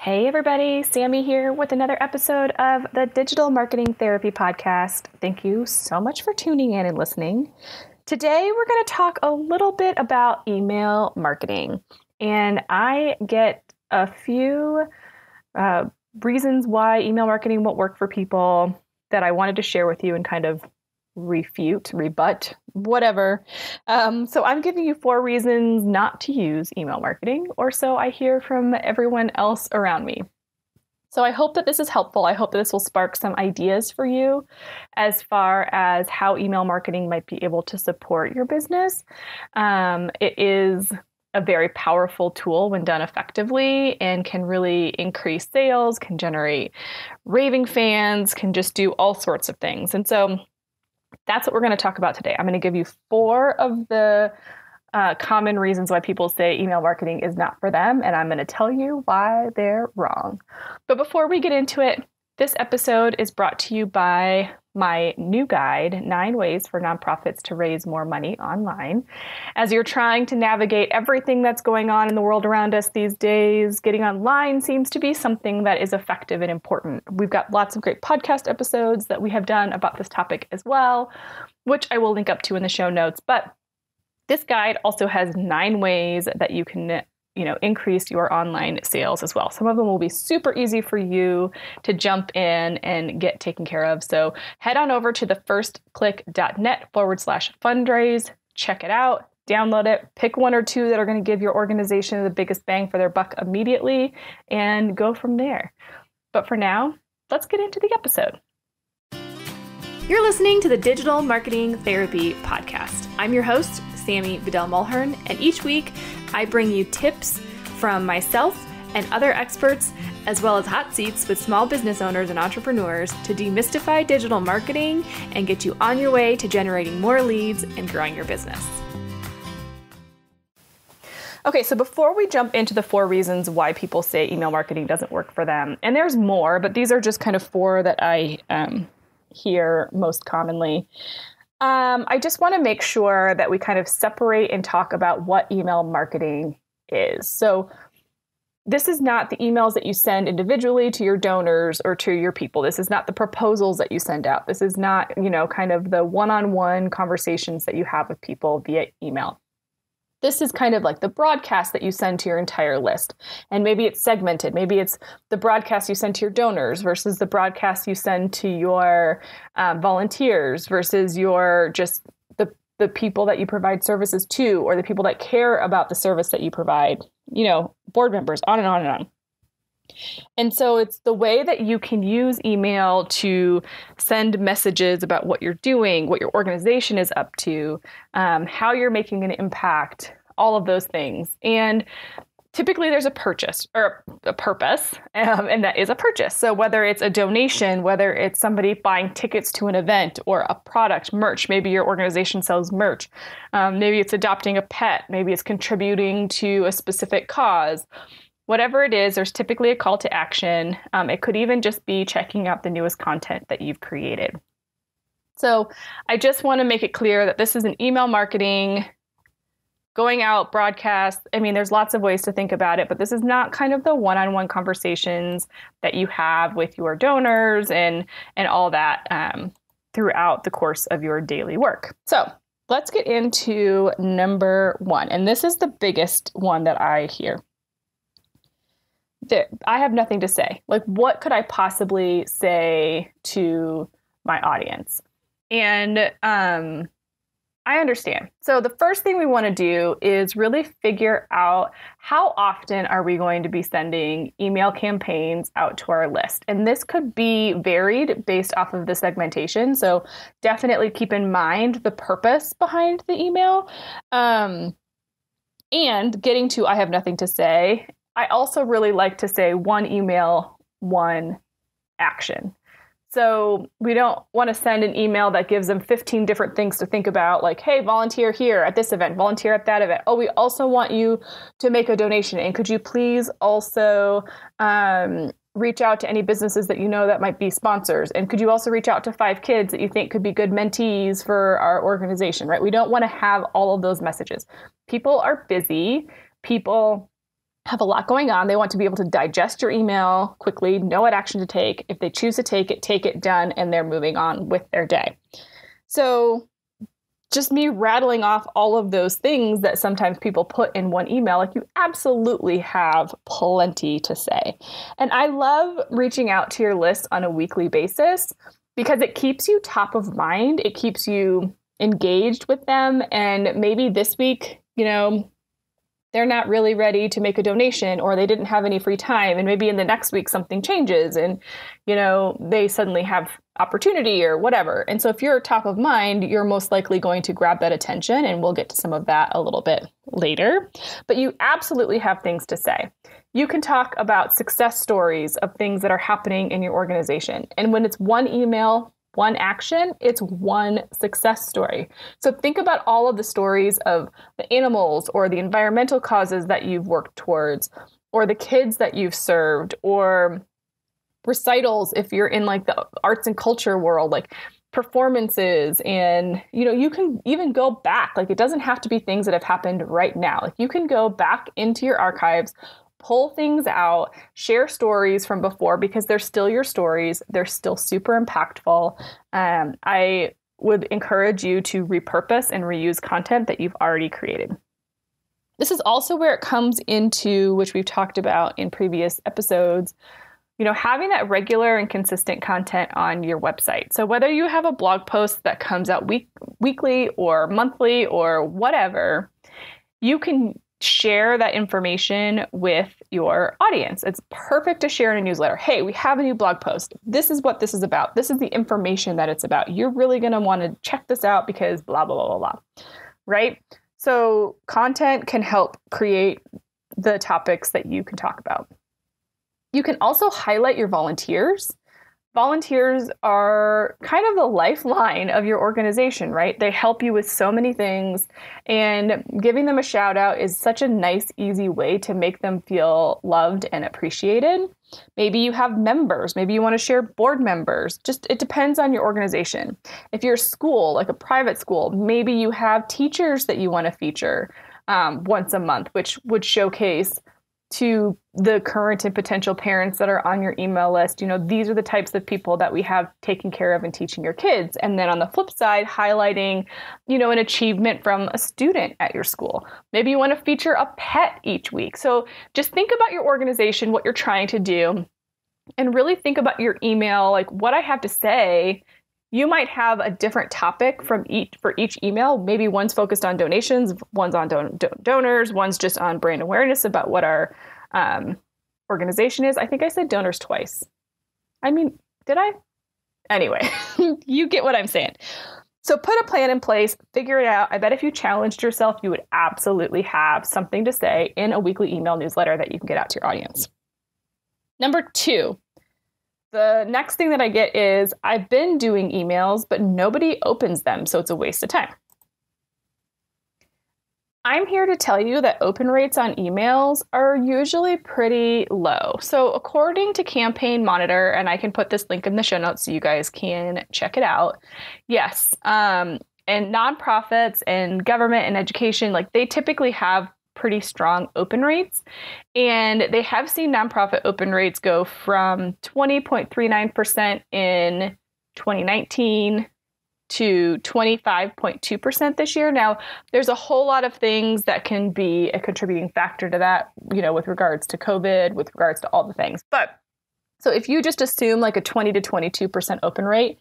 Hey everybody, Sammy here with another episode of the Digital Marketing Therapy Podcast. Thank you so much for tuning in and listening. Today we're going to talk a little bit about email marketing. And I get a few reasons why email marketing won't work for people that I wanted to share with you and kind of rebut, whatever. So I'm giving you 4 reasons not to use email marketing, or so I hear from everyone else around me. So I hope that this is helpful. I hope that this will spark some ideas for you as far as how email marketing might be able to support your business. It is a very powerful tool when done effectively and can really increase sales, can generate raving fans, can just do all sorts of things. And so that's what we're going to talk about today. I'm going to give you 4 of the common reasons why people say email marketing is not for them, and I'm going to tell you why they're wrong. But before we get into it, this episode is brought to you by my new guide, 9 Ways for Nonprofits to Raise More Money Online. As you're trying to navigate everything that's going on in the world around us these days, getting online seems to be something that is effective and important. We've got lots of great podcast episodes that we have done about this topic as well, which I will link up to in the show notes. But this guide also has 9 ways that you can increase your online sales as well. Some of them will be super easy for you to jump in and get taken care of. So head on over to thefirstclick.net/fundraise, check it out, download it, pick 1 or 2 that are going to give your organization the biggest bang for their buck immediately, and go from there. But for now, let's get into the episode. You're listening to the Digital Marketing Therapy Podcast. I'm your host, Sammy Vidal-Mulhern, and each week I bring you tips from myself and other experts, as well as hot seats with small business owners and entrepreneurs to demystify digital marketing and get you on your way to generating more leads and growing your business. Okay, so before we jump into the 4 reasons why people say email marketing doesn't work for them, and there's more, but these are just kind of 4 that I hear most commonly. I just want to make sure that we kind of separate and talk about what email marketing is. So this is not the emails that you send individually to your donors or to your people. This is not the proposals that you send out. This is not, kind of the one-on-one conversations that you have with people via email. This is kind of like the broadcast that you send to your entire list. And maybe it's segmented. Maybe it's the broadcast you send to your donors versus the broadcast you send to your volunteers versus your just the people that you provide services to, or the people that care about the service that you provide, board members, on and on and on. And so it's the way that you can use email to send messages about what you're doing, what your organization is up to, how you're making an impact, all of those things. And typically there's a purpose, and that is a purchase. So whether it's a donation, whether it's somebody buying tickets to an event or a product, merch, maybe your organization sells merch, maybe it's adopting a pet, maybe it's contributing to a specific cause. Whatever it is, there's typically a call to action. It could even just be checking out the newest content that you've created. So I just want to make it clear that this is an email marketing, going out, broadcast. I mean, there's lots of ways to think about it, but this is not kind of the one-on-one conversations that you have with your donors and all that throughout the course of your daily work. So let's get into number 1. And this is the biggest one that I hear. I have nothing to say. Like, what could I possibly say to my audience? And I understand. So the first thing we want to do is really figure out how often are we going to be sending email campaigns out to our list. And this could be varied based off of the segmentation. So definitely keep in mind the purpose behind the email. And getting to I have nothing to say, I also really like to say 1 email, 1 action. So we don't want to send an email that gives them 15 different things to think about, like, hey, volunteer here at this event, volunteer at that event. Oh, we also want you to make a donation. And could you please also reach out to any businesses that you know that might be sponsors? And could you also reach out to 5 kids that you think could be good mentees for our organization, right? We don't want to have all of those messages. People are busy. People have a lot going on. They want to be able to digest your email quickly, know what action to take. If they choose to take it done, and they're moving on with their day. So just me rattling off all of those things that sometimes people put in one email, like, you absolutely have plenty to say. And I love reaching out to your list on a weekly basis because it keeps you top of mind. It keeps you engaged with them. And maybe this week, they're not really ready to make a donation, or they didn't have any free time. And maybe in the next week something changes and, they suddenly have opportunity or whatever. And so if you're top of mind, you're most likely going to grab that attention. And we'll get to some of that a little bit later. But you absolutely have things to say. You can talk about success stories of things that are happening in your organization. And when it's one email, one action, it's one success story. So think about all of the stories of the animals or the environmental causes that you've worked towards, or the kids that you've served, or recitals if you're in like the arts and culture world, like performances. And, you can even go back. Like, it doesn't have to be things that have happened right now. Like, you can go back into your archives, pull things out, share stories from before, because they're still your stories. They're still super impactful. I would encourage you to repurpose and reuse content that you've already created. This is also where it comes into, which we've talked about in previous episodes, having that regular and consistent content on your website. So whether you have a blog post that comes out weekly or monthly or whatever, you can share that information with your audience. It's perfect to share in a newsletter. Hey, we have a new blog post. This is what this is about. This is the information that it's about. You're really going to want to check this out because blah, blah, blah, blah, blah. Right? So content can help create the topics that you can talk about. You can also highlight your volunteers. Volunteers are kind of the lifeline of your organization, right? They help you with so many things, and giving them a shout out is such a nice, easy way to make them feel loved and appreciated. Maybe you have members. Maybe you want to share board members. Just, it depends on your organization. If you're a school, like a private school, maybe you have teachers that you want to feature once a month, which would showcase to the current and potential parents that are on your email list, these are the types of people that we have taking care of and teaching your kids. And then on the flip side, highlighting, an achievement from a student at your school. Maybe you want to feature a pet each week. So just think about your organization, what you're trying to do, and really think about your email, like what I have to say. You might have a different topic for each email. Maybe one's focused on donations, one's on donors, one's just on brand awareness about what our organization is. I think I said donors twice. I mean, did I? Anyway, you get what I'm saying. So put a plan in place, figure it out. I bet if you challenged yourself, you would absolutely have something to say in a weekly email newsletter that you can get out to your audience. Number 2. The next thing that I get is I've been doing emails, but nobody opens them, so it's a waste of time. I'm here to tell you that open rates on emails are usually pretty low. So according to Campaign Monitor, and I can put this link in the show notes so you guys can check it out. Yes, and nonprofits and government and education, like they typically have pretty strong open rates. And they have seen nonprofit open rates go from 20.39% in 2019 to 25.2% this year. Now, there's a whole lot of things that can be a contributing factor to that, with regards to COVID, with regards to all the things. But so if you just assume like a 20 to 22% open rate,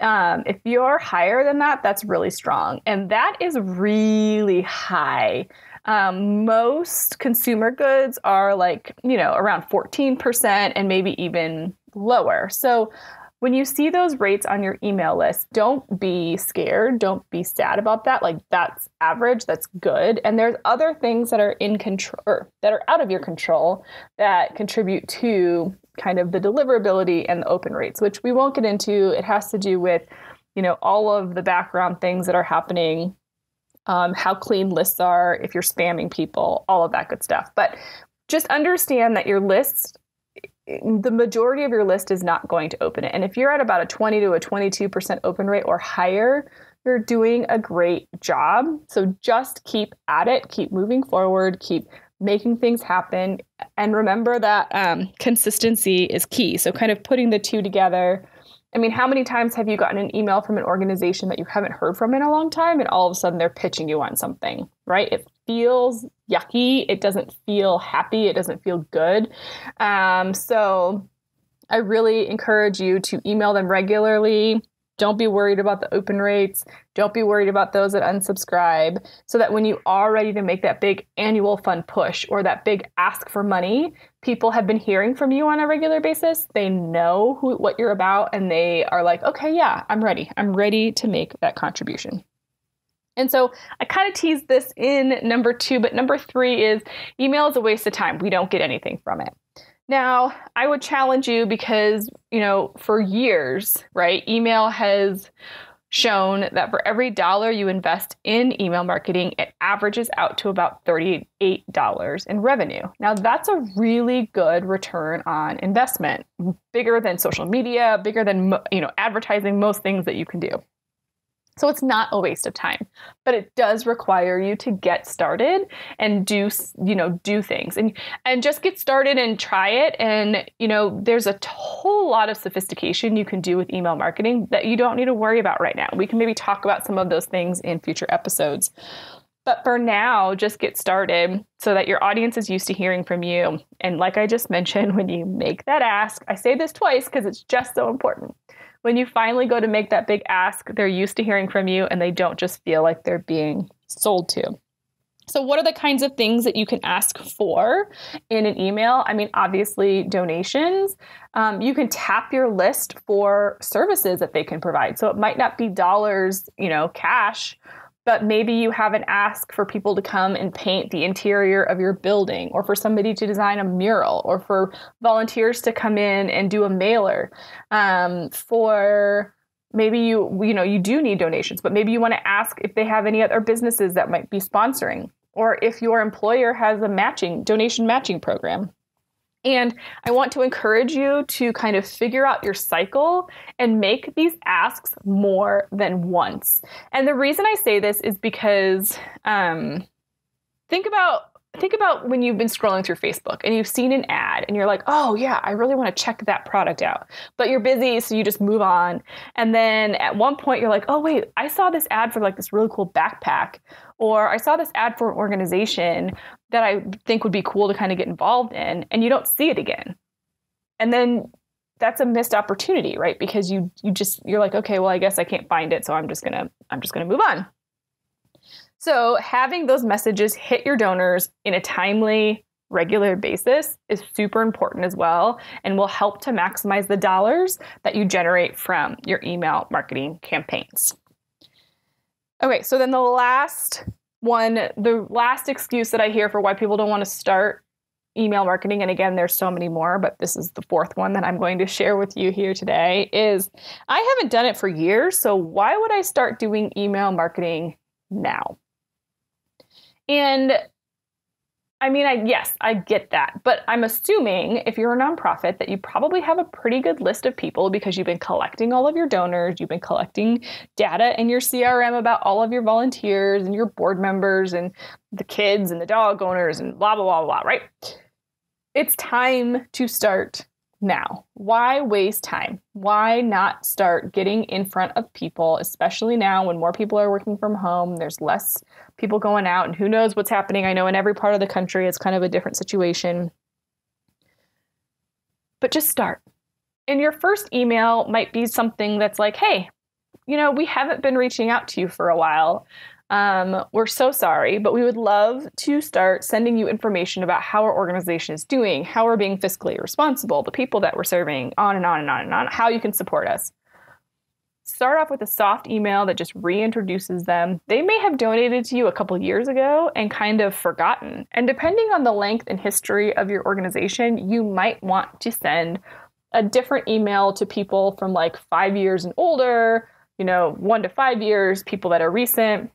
if you're higher than that, that's really strong. And that is really high. Most consumer goods are like, around 14% and maybe even lower. So when you see those rates on your email list, don't be scared. Don't be sad about that. Like that's average. That's good. And there's other things that are in control, or that are out of your control, that contribute to kind of the deliverability and the open rates, which we won't get into. It has to do with, all of the background things that are happening, how clean lists are, if you're spamming people, all of that good stuff. But just understand that your list, the majority of your list is not going to open it. And if you're at about a 20 to a 22% open rate or higher, you're doing a great job. So just keep at it, keep moving forward, keep making things happen. And remember that consistency is key. So kind of putting the two together. I mean, how many times have you gotten an email from an organization that you haven't heard from in a long time, and all of a sudden they're pitching you on something, right? It feels yucky. It doesn't feel happy. It doesn't feel good. So I really encourage you to email them regularly. Don't be worried about the open rates. Don't be worried about those that unsubscribe, so that when you are ready to make that big annual fund push or that big ask for money, people have been hearing from you on a regular basis. They know what you're about, and they are like, okay, yeah, I'm ready. I'm ready to make that contribution. And so I kind of teased this in number 2, but number 3 is email is a waste of time. We don't get anything from it. Now, I would challenge you because, for years, right, email has shown that for every dollar you invest in email marketing, it averages out to about $38 in revenue. Now, that's a really good return on investment, bigger than social media, bigger than, advertising, most things that you can do. So it's not a waste of time, but it does require you to get started and do things and just get started and try it. And, there's a whole lot of sophistication you can do with email marketing that you don't need to worry about right now. We can maybe talk about some of those things in future episodes. But for now, just get started so that your audience is used to hearing from you. And like I just mentioned, when you make that ask, I say this twice because it's just so important. When you finally go to make that big ask, they're used to hearing from you and they don't just feel like they're being sold to. So what are the kinds of things that you can ask for in an email? I mean, obviously donations. You can tap your list for services that they can provide. So it might not be dollars, cash, but maybe you have an ask for people to come and paint the interior of your building, or for somebody to design a mural, or for volunteers to come in and do a mailer. For maybe you do need donations, but maybe you want to ask if they have any other businesses that might be sponsoring, or if your employer has a donation matching program. And I want to encourage you to kind of figure out your cycle and make these asks more than once. And the reason I say this is because think about when you've been scrolling through Facebook and you've seen an ad and you're like, oh yeah, I really want to check that product out. But you're busy, so you just move on. And then at one point you're like, oh wait, I saw this ad for like this really cool backpack, or I saw this ad for an organization that I think would be cool to kind of get involved in, and you don't see it again. And then that's a missed opportunity, right? Because you're like, okay, well, I guess I can't find it, so I'm just gonna move on. So having those messages hit your donors in a timely, regular basis is super important as well, and will help to maximize the dollars that you generate from your email marketing campaigns. Okay, so then the last excuse that I hear for why people don't want to start email marketing, and again, there's so many more, but this is the 4th one that I'm going to share with you here today, is I haven't done it for years, so why would I start doing email marketing now? And I mean, yes, I get that, but I'm assuming if you're a nonprofit that you probably have a pretty good list of people because you've been collecting all of your donors, you've been collecting data in your CRM about all of your volunteers and your board members and the kids and the dog owners and blah, blah, blah, blah, right? It's time to start now. Why waste time? Why not start getting in front of people, especially now when more people are working from home, there's less people going out, and who knows what's happening. I know in every part of the country, it's kind of a different situation. But just start. And your first email might be something that's like, hey, we haven't been reaching out to you for a while. We're so sorry, but we would love to start sending you information about how our organization is doing, how we're being fiscally responsible, the people that we're serving, on and on and on and on, how you can support us. Start off with a soft email that just reintroduces them. They may have donated to you a couple years ago and kind of forgotten. And depending on the length and history of your organization, you might want to send a different email to people from like 5 years and older, 1 to 5 years, people that are recent,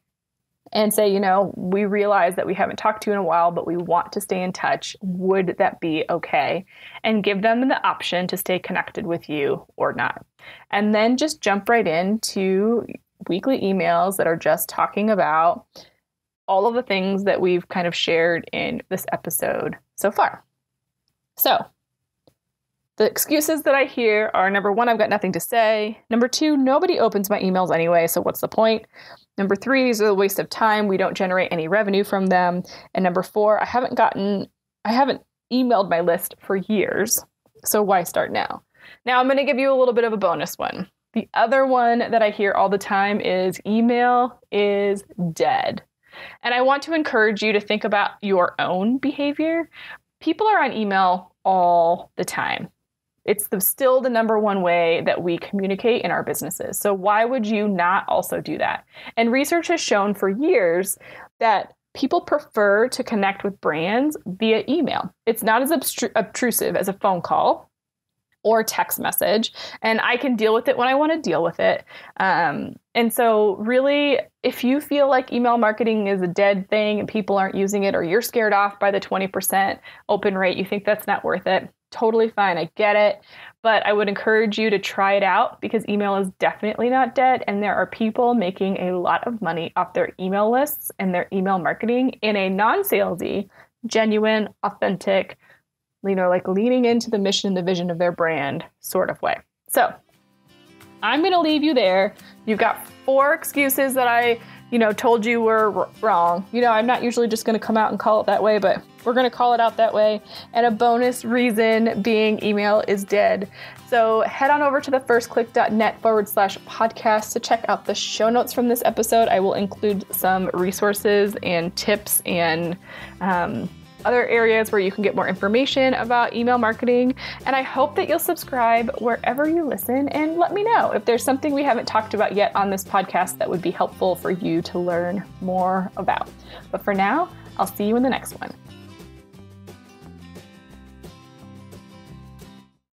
and say, we realize that we haven't talked to you in a while, but we want to stay in touch. Would that be okay? And give them the option to stay connected with you or not. And then just jump right into weekly emails that are just talking about all of the things that we've kind of shared in this episode so far. So the excuses that I hear are, number one, I've got nothing to say. Number two, nobody opens my emails anyway, so what's the point? Number three, these are a waste of time. We don't generate any revenue from them. And number four, I haven't emailed my list for years, so why start now? Now I'm going to give you a little bit of a bonus one. The other one that I hear all the time is email is dead. And I want to encourage you to think about your own behavior. People are on email all the time. It's still the number one way that we communicate in our businesses. So why would you not also do that? And research has shown for years that people prefer to connect with brands via email. It's not as obtrusive as a phone call or text message, and I can deal with it when I want to deal with it. And so really, if you feel like email marketing is a dead thing and people aren't using it, or you're scared off by the 20% open rate, you think that's not worth it, totally fine. I get it. But I would encourage you to try it out, because email is definitely not dead. And there are people making a lot of money off their email lists and their email marketing in a non-salesy, genuine, authentic, like leaning into the mission and the vision of their brand sort of way. So I'm going to leave you there. You've got 4 excuses that I, told you were wrong. I'm not usually just going to come out and call it that way, but we're going to call it out that way. And a bonus reason being email is dead. So head on over to thefirstclick.net/podcast to check out the show notes from this episode. I will include some resources and tips and, other areas where you can get more information about email marketing. And I hope that you'll subscribe wherever you listen and let me know if there's something we haven't talked about yet on this podcast that would be helpful for you to learn more about. But for now, I'll see you in the next one.